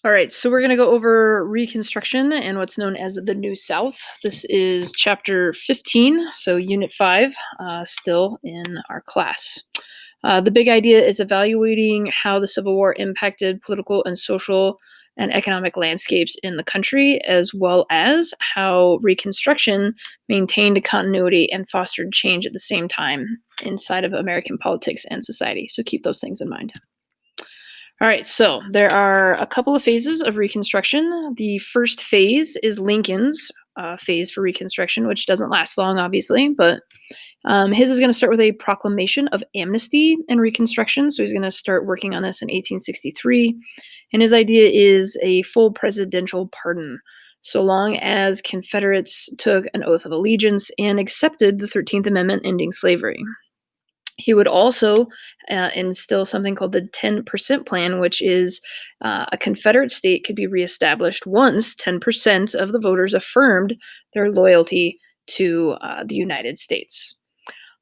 All right, so we're going to go over Reconstruction and what's known as the New South. This is chapter 15, so unit 5, still in our class. The big idea is evaluating how the Civil War impacted political and social and economic landscapes in the country, as well as how Reconstruction maintained continuity and fostered change at the same time inside of American politics and society. So keep those things in mind. All right, so there are a couple of phases of Reconstruction. The first phase is Lincoln's phase for Reconstruction, which doesn't last long, obviously, but his is going to start with a proclamation of amnesty and Reconstruction. So he's going to start working on this in 1863. And his idea is a full presidential pardon, so long as Confederates took an oath of allegiance and accepted the 13th Amendment ending slavery. He would also instill something called the 10% plan, which is a Confederate state could be reestablished once 10% of the voters affirmed their loyalty to the United States.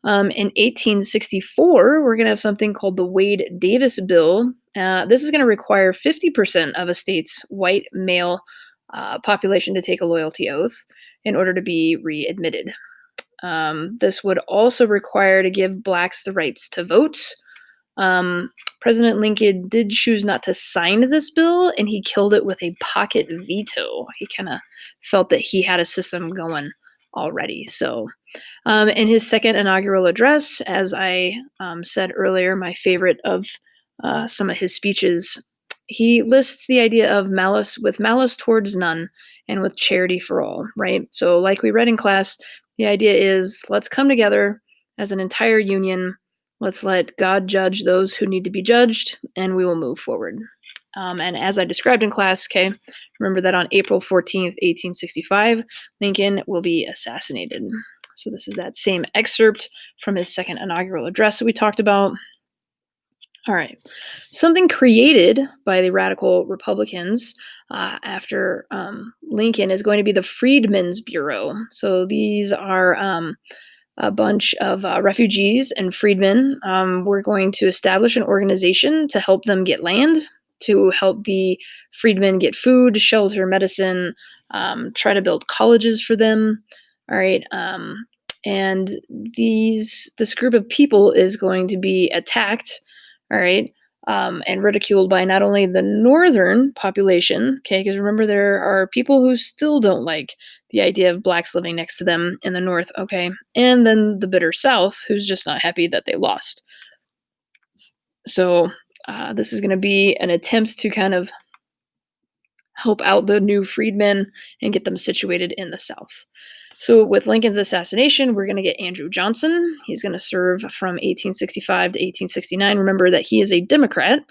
In 1864, we're going to have something called the Wade-Davis Bill. This is going to require 50% of a state's white male population to take a loyalty oath in order to be readmitted. This would also require to give blacks the rights to vote. President Lincoln did choose not to sign this bill, and he killed it with a pocket veto. He kind of felt that he had a system going already. So, in his second inaugural address, as I said earlier, my favorite of some of his speeches, he lists the idea of with malice towards none and with charity for all, right? So, like we read in class, the idea is let's come together as an entire union. Let's let God judge those who need to be judged, and we will move forward. And as I described in class, okay, remember that on April 14th, 1865, Lincoln will be assassinated. So this is that same excerpt from his second inaugural address that we talked about. All right. Something created by the radical Republicans after Lincoln is going to be the Freedmen's Bureau. So these are a bunch of refugees and freedmen. We're going to establish an organization to help them get land, to help the freedmen get food, shelter, medicine, try to build colleges for them. All right. And this group of people is going to be attacked, all right, and ridiculed by not only the northern population, okay, because remember there are people who still don't like the idea of blacks living next to them in the north, okay, and then the bitter south, who's just not happy that they lost. So this is going to be an attempt to kind of help out the new freedmen and get them situated in the south. So with Lincoln's assassination, we're going to get Andrew Johnson. He's going to serve from 1865 to 1869. Remember that he is a Democrat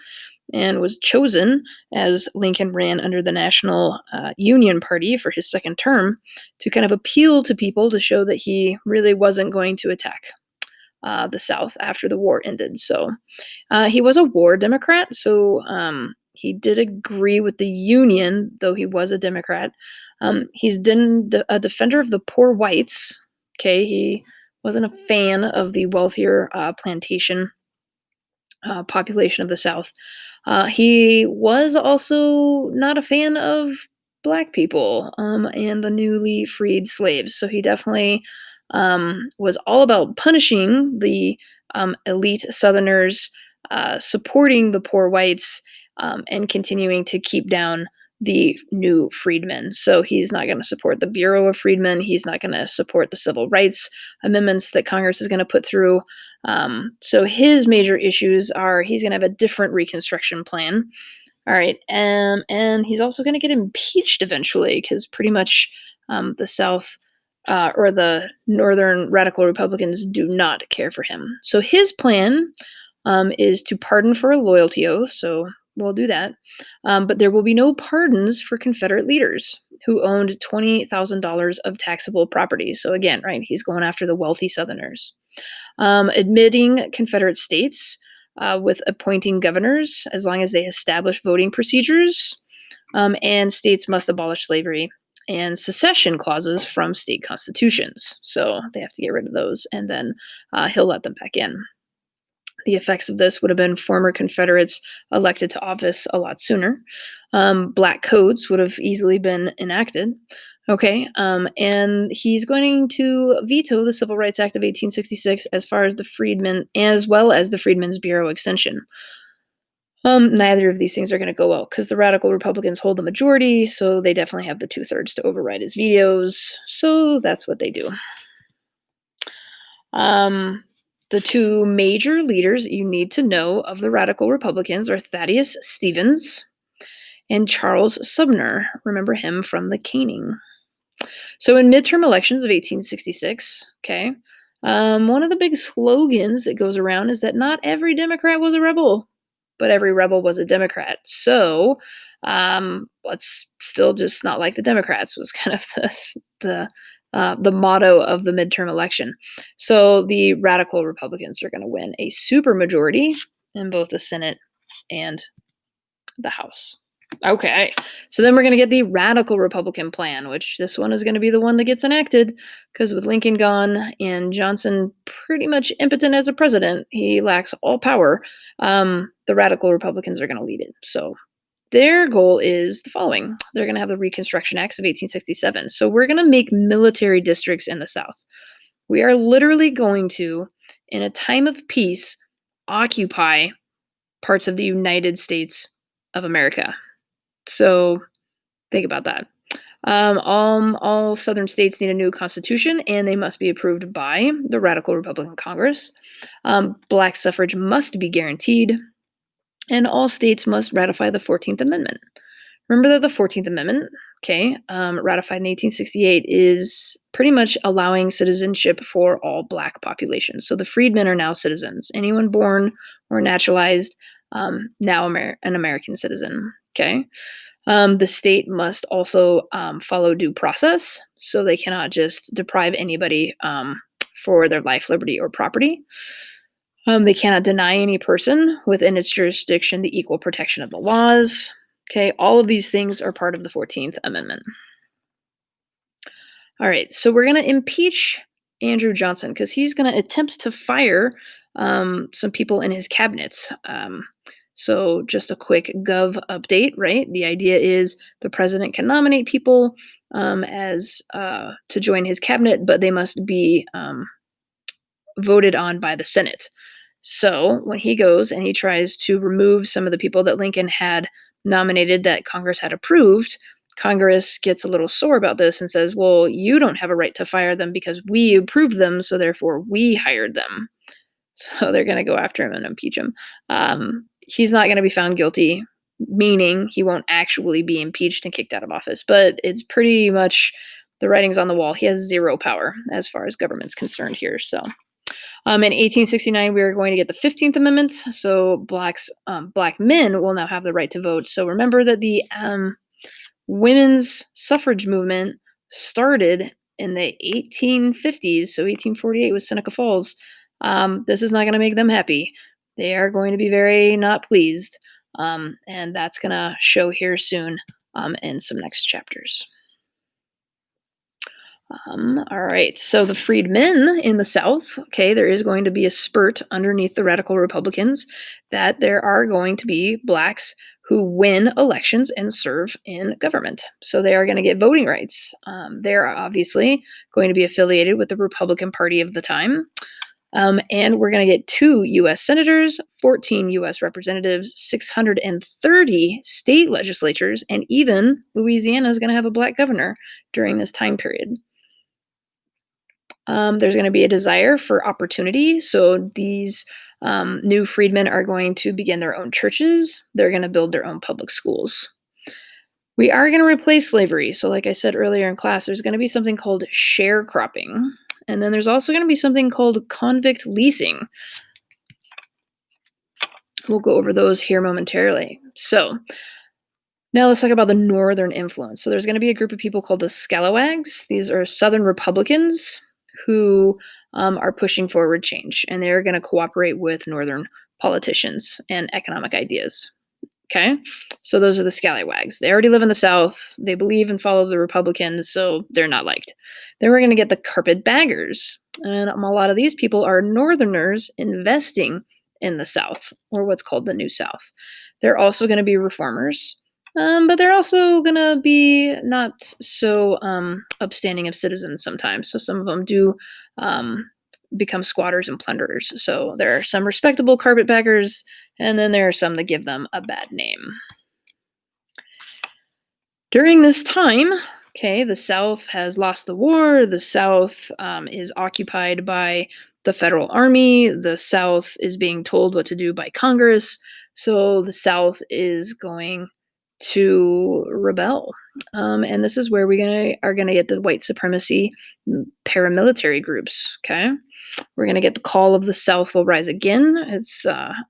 and was chosen as Lincoln ran under the National Union Party for his second term to kind of appeal to people to show that he really wasn't going to attack the South after the war ended. So he was a war Democrat, so he did agree with the Union, though he was a Democrat. He's been a defender of the poor whites. Okay, he wasn't a fan of the wealthier plantation population of the South. He was also not a fan of black people and the newly freed slaves. So he definitely was all about punishing the elite Southerners, supporting the poor whites, and continuing to keep down the new freedmen. So he's not going to support the Bureau of Freedmen. He's not going to support the civil rights amendments that Congress is going to put through. So his major issues are he's going to have a different Reconstruction plan. All right. And he's also going to get impeached eventually because pretty much the South or the Northern radical Republicans do not care for him. So his plan is to pardon for a loyalty oath. So we'll do that. But there will be no pardons for Confederate leaders who owned $20,000 of taxable property. So again, right, he's going after the wealthy Southerners. Admitting Confederate states with appointing governors as long as they establish voting procedures, and states must abolish slavery and secession clauses from state constitutions. So they have to get rid of those, and then he'll let them back in. The effects of this would have been former Confederates elected to office a lot sooner. Black codes would have easily been enacted. Okay, and he's going to veto the Civil Rights Act of 1866 as far as the freedmen, as well as the Freedmen's Bureau extension. Neither of these things are going to go well because the radical Republicans hold the majority, so they definitely have the 2/3 to override his vetoes. So that's what they do. The two major leaders you need to know of the radical Republicans are Thaddeus Stevens and Charles Sumner. Remember him from the caning. So in midterm elections of 1866, okay, one of the big slogans that goes around is that not every Democrat was a rebel, but every rebel was a Democrat. So let's still just not like the Democrats was kind of the motto of the midterm election. So the radical Republicans are going to win a supermajority in both the Senate and the House. Okay, so then we're going to get the radical Republican plan, which this one is going to be the one that gets enacted because with Lincoln gone and Johnson pretty much impotent as a president, he lacks all power. The radical Republicans are going to lead it. So their goal is the following. They're going to have the Reconstruction Acts of 1867. So we're going to make military districts in the South. We are literally going to, in a time of peace, occupy parts of the United States of America. So think about that. All southern states need a new constitution, and they must be approved by the radical Republican Congress. Black suffrage must be guaranteed, and all states must ratify the 14th Amendment. Remember that the 14th Amendment, ratified in 1868, is pretty much allowing citizenship for all Black populations. So the freedmen are now citizens. Anyone born or naturalized, now an American citizen. Okay. The state must also follow due process, so they cannot just deprive anybody for their life, liberty, or property. They cannot deny any person within its jurisdiction the equal protection of the laws. Okay, all of these things are part of the 14th Amendment. All right, so we're going to impeach Andrew Johnson because he's going to attempt to fire some people in his cabinet. So just a quick gov update, right? The idea is the president can nominate people as to join his cabinet, but they must be voted on by the Senate. So when he goes and he tries to remove some of the people that Lincoln had nominated that Congress had approved, Congress gets a little sore about this and says, well, you don't have a right to fire them because we approved them, so therefore we hired them. So they're going to go after him and impeach him. He's not going to be found guilty, meaning he won't actually be impeached and kicked out of office. But it's pretty much the writing's on the wall. He has zero power as far as government's concerned here. So in 1869, we are going to get the 15th Amendment. So black men will now have the right to vote. So remember that the women's suffrage movement started in the 1850s. So 1848 was Seneca Falls. This is not going to make them happy. They are going to be very not pleased. And that's going to show here soon in some next chapters. All right, so the freedmen in the South, there is going to be a spurt underneath the radical Republicans that there are going to be blacks who win elections and serve in government. So they are going to get voting rights. They're obviously going to be affiliated with the Republican Party of the time. And we're going to get 2 U.S. senators, 14 U.S. representatives, 630 state legislatures, and even Louisiana is going to have a black governor during this time period. There's going to be a desire for opportunity. So these new freedmen are going to begin their own churches. They're going to build their own public schools. We are going to replace slavery. So like I said earlier in class, there's going to be something called sharecropping. And then there's also going to be something called convict leasing. We'll go over those here momentarily. So now let's talk about the Northern influence. So there's going to be a group of people called the Scalawags. These are Southern Republicans who are pushing forward change, and they're going to cooperate with Northern politicians and economic ideas. Okay, so those are the Scalawags. They already live in the South. They believe and follow the Republicans, so they're not liked. Then we're going to get the Carpetbaggers, and a lot of these people are Northerners investing in the South, or what's called the New South. They're also going to be reformers. But they're also gonna be not so upstanding of citizens sometimes. So some of them do um, become squatters and plunderers. So there are some respectable carpetbaggers, and then there are some that give them a bad name. During this time, okay, the South has lost the war. The South is occupied by the federal army. The South is being told what to do by Congress. So the South is going to rebel. And this is where are gonna get the white supremacy paramilitary groups. Okay, we're gonna get the Call of the South will rise again. It's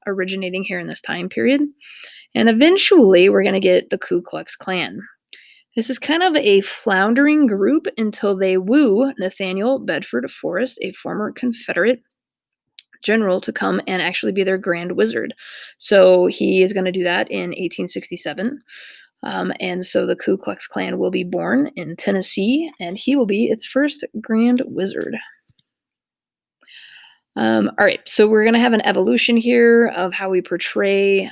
originating here in this time period, and eventually we're gonna get the Ku Klux Klan. This is kind of a floundering group until they woo Nathaniel Bedford Forrest, a former Confederate general, to come and actually be their Grand Wizard. So he is going to do that in 1867. And so the Ku Klux Klan will be born in Tennessee, and he will be its first Grand Wizard. All right, so we're going to have an evolution here of how we portray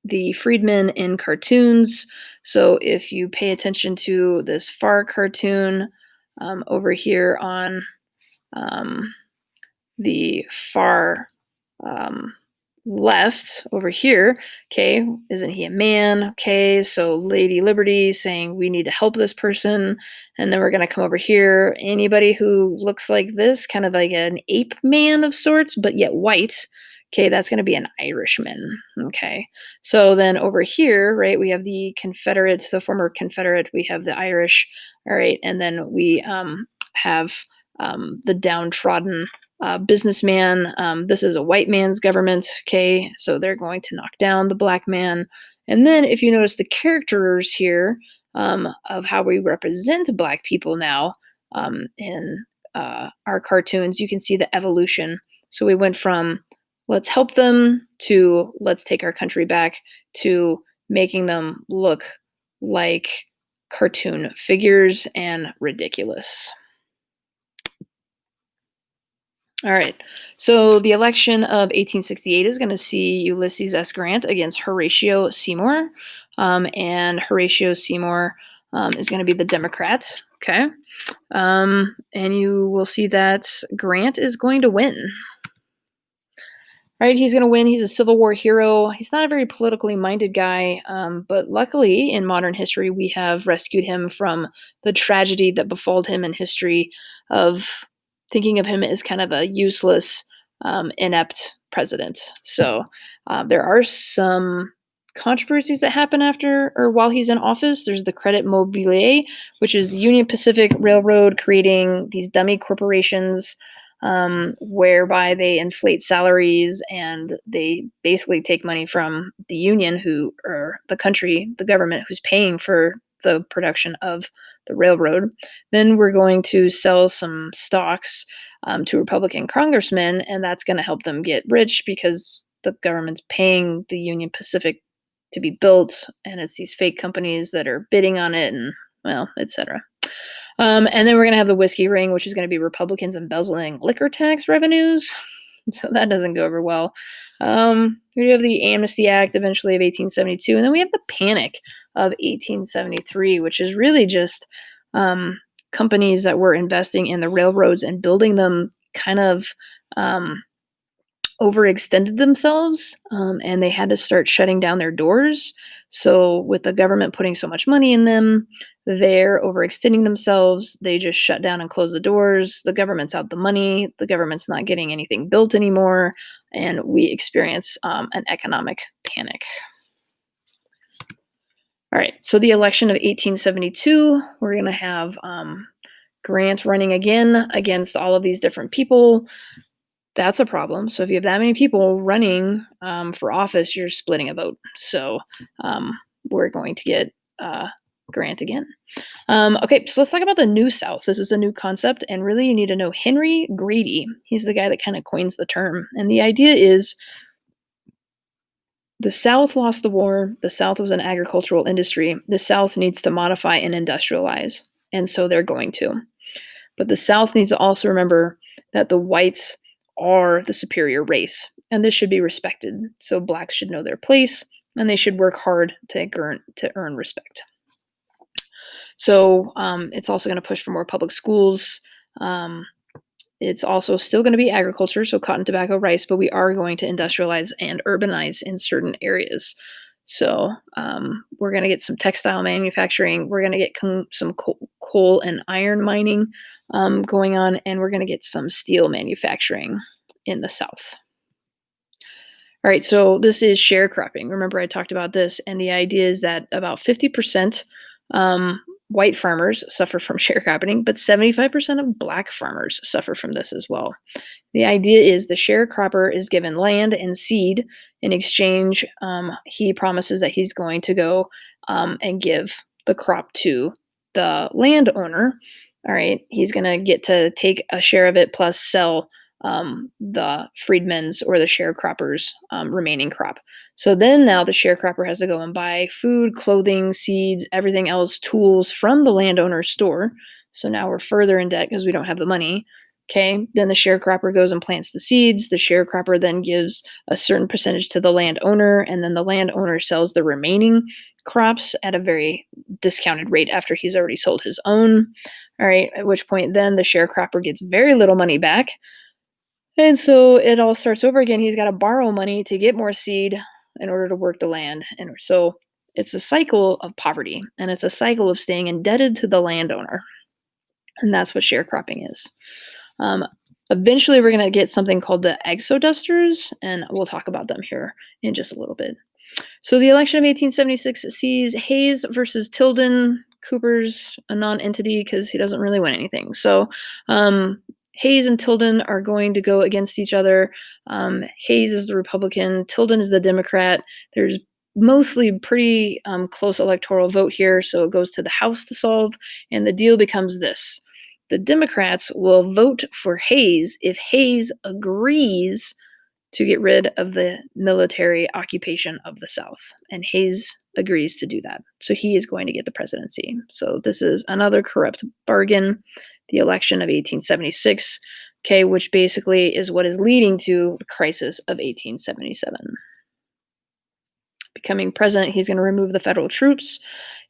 the freedmen in cartoons. So if you pay attention to this far cartoon over here on the far um, left over here, okay, isn't he a man? Okay, so Lady Liberty saying we need to help this person. And then we're going to come over here. Anybody who looks like this, kind of like an ape man of sorts, but yet white. Okay, that's going to be an Irishman. Okay, so then over here, right, we have the Confederate, the former Confederate, we have the Irish, all right, and then we have the downtrodden businessman. This is a white man's government. Okay, so they're going to knock down the black man. And then, if you notice the characters here of how we represent black people now in our cartoons, you can see the evolution. So we went from let's help them to let's take our country back to making them look like cartoon figures and ridiculous. All right. So the election of 1868 is going to see Ulysses S. Grant against Horatio Seymour. And Horatio Seymour is going to be the Democrat. Okay. And you will see that Grant is going to win. Right, he's going to win. He's a Civil War hero. He's not a very politically minded guy, but luckily in modern history, we have rescued him from the tragedy that befalled him in history of thinking of him as kind of a useless, inept president. So there are some controversies that happen after or while he's in office. There's the Credit Mobilier, which is the Union Pacific Railroad creating these dummy corporations whereby they inflate salaries and they basically take money from the union or the country, the government who's paying for the production of the railroad. Then we're going to sell some stocks to Republican congressmen, and that's going to help them get rich because the government's paying the Union Pacific to be built, and it's these fake companies that are bidding on it, and well, etc. And then we're going to have the whiskey ring, which is going to be Republicans embezzling liquor tax revenues. So that doesn't go over well. We have the Amnesty Act eventually of 1872. And then we have the Panic of 1873, which is really just companies that were investing in the railroads and building them kind of overextended themselves, and they had to start shutting down their doors. So with the government putting so much money in them, they're overextending themselves. They just shut down and close the doors. The government's out the money. The government's not getting anything built anymore, and we experience an economic panic. All right, so the election of 1872, we're going to have Grant running again against all of these different people. That's a problem. So if you have that many people running for office, you're splitting a vote. So we're going to get Grant again. Okay, so let's talk about the New South. This is a new concept, and really you need to know Henry Grady. He's the guy that kind of coins the term. And the idea is the South lost the war. The South was an agricultural industry. The South needs to modify and industrialize, and so they're going to. But the South needs to also remember that the whites are the superior race, and this should be respected. So blacks should know their place, and they should work hard to earn respect. So it's also going to push for more public schools. It's also still going to be agriculture, so cotton, tobacco, rice, but we are going to industrialize and urbanize in certain areas. So we're going to get some textile manufacturing. We're going to get some coal and iron mining going on, and we're going to get some steel manufacturing in the South. All right, so this is sharecropping. Remember, I talked about this, and the idea is that about 50% white farmers suffer from sharecropping, but 75% of black farmers suffer from this as well. The idea is the sharecropper is given land and seed. In exchange, he promises that he's going to go and give the crop to the landowner. All right, he's going to get to take a share of it plus sell the freedmen's or the sharecropper's remaining crop. So then now the sharecropper has to go and buy food, clothing, seeds, everything else, tools from the landowner's store. So now we're further in debt because we don't have the money. Okay, then the sharecropper goes and plants the seeds. The sharecropper then gives a certain percentage to the landowner, and then the landowner sells the remaining crops at a very discounted rate after he's already sold his own. All right, at which point then the sharecropper gets very little money back. And so it all starts over again. He's got to borrow money to get more seed in order to work the land. And so it's a cycle of poverty, and it's a cycle of staying indebted to the landowner. And that's what sharecropping is. Eventually, we're going to get something called the exodusters, and we'll talk about them here in just a little bit. So the election of 1876 sees Hayes versus Tilden. Cooper's a non-entity because he doesn't really win anything. So Hayes and Tilden are going to go against each other. Hayes is the Republican. Tilden is the Democrat. There's mostly pretty close electoral vote here, so it goes to the House to solve, and the deal becomes this. The Democrats will vote for Hayes if Hayes agrees to get rid of the military occupation of the South. And Hayes agrees to do that. So he is going to get the presidency. So this is another corrupt bargain, the election of 1876, okay, which basically is what is leading to the crisis of 1877. Becoming president, he's going to remove the federal troops.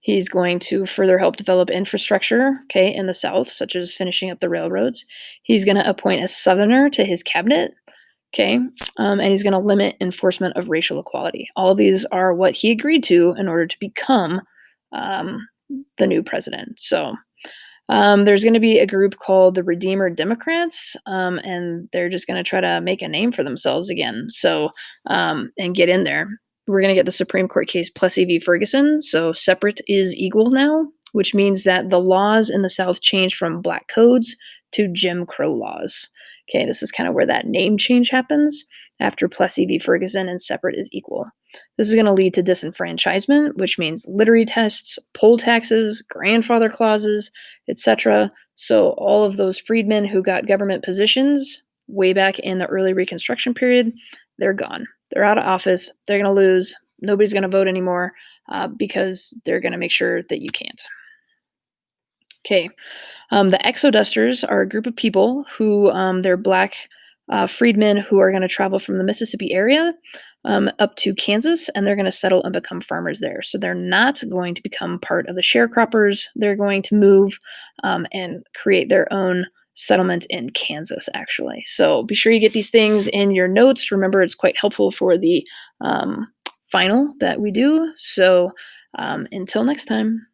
He's going to further help develop infrastructure, okay, in the South, such as finishing up the railroads. He's going to appoint a Southerner to his cabinet, okay, and he's going to limit enforcement of racial equality. All of these are what he agreed to in order to become the new president. So there's going to be a group called the Redeemer Democrats, and they're just going to try to make a name for themselves again. So and get in there. We're going to get the Supreme Court case Plessy v. Ferguson. So separate is equal now, which means that the laws in the South changed from black codes to Jim Crow laws. Okay, this is kind of where that name change happens after Plessy v. Ferguson and separate is equal. This is going to lead to disenfranchisement, which means literary tests, poll taxes, grandfather clauses, etc. So all of those freedmen who got government positions way back in the early Reconstruction period, they're gone. They're out of office. They're going to lose. Nobody's going to vote anymore because they're going to make sure that you can't. Okay. The exodusters are a group of people who they're black freedmen who are going to travel from the Mississippi area up to Kansas, and they're going to settle and become farmers there. So they're not going to become part of the sharecroppers. They're going to move and create their own settlement in Kansas, actually. So be sure you get these things in your notes. Remember, it's quite helpful for the final that we do. So until next time.